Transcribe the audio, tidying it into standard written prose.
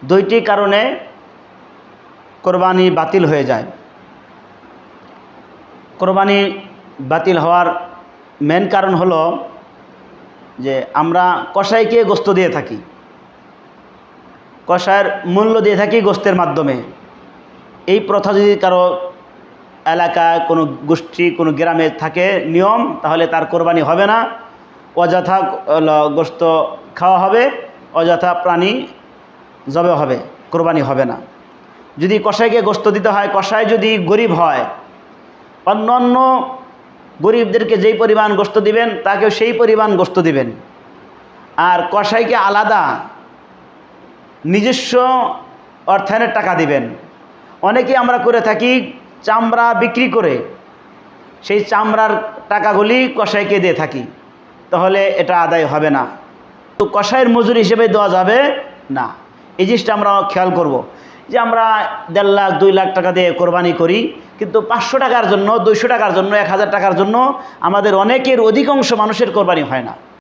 দুইটি কারণে কোরবানি বাতিল হয়ে যায়। কোরবানি বাতিল হওয়ার মেন কারণ হলো যে আমরা কসাইকে গোশত দিয়ে থাকি, কসাইয়ের মূল্য দিয়ে থাকি গোশতের মাধ্যমে। এই প্রথা যদি কারো এলাকায়, কোনো গোষ্ঠী, কোনো গ্রামে থাকে নিয়ম, তাহলে তার কোরবানি হবে না, অযথা গোশত খাওয়া হবে, অযথা প্রাণী জবে হবে, কোরবানি হবে না। যদি কসাইকে গোশত দিতে হয়, কসাই যদি গরিব হয়, অন্য অন্য গরিবদেরকে যেই পরিমাণ গোশত দিবেন তাকেও সেই পরিমাণ গোশত দিবেন। আর কসাইকে আলাদা নিজস্ব অর্থায়নের টাকা দিবেন। অনেকেই আমরা করে থাকি চামড়া বিক্রি করে সেই চামড়ার টাকাগুলি কসাইকে দিয়ে থাকি, তাহলে এটা আদায় হবে না। তো কসাইয়ের মজুরি হিসেবে দেওয়া যাবে না। এই জিনিসটা আমরা খেয়াল করব যে আমরা 1.5 লাখ 2 লাখ টাকা দিয়ে কোরবানি করি, কিন্তু 500 টাকার জন্য, 200 টাকার জন্য, 1000 টাকার জন্য আমাদের অনেকের অধিকাংশ মানুষের কোরবানি হয় না।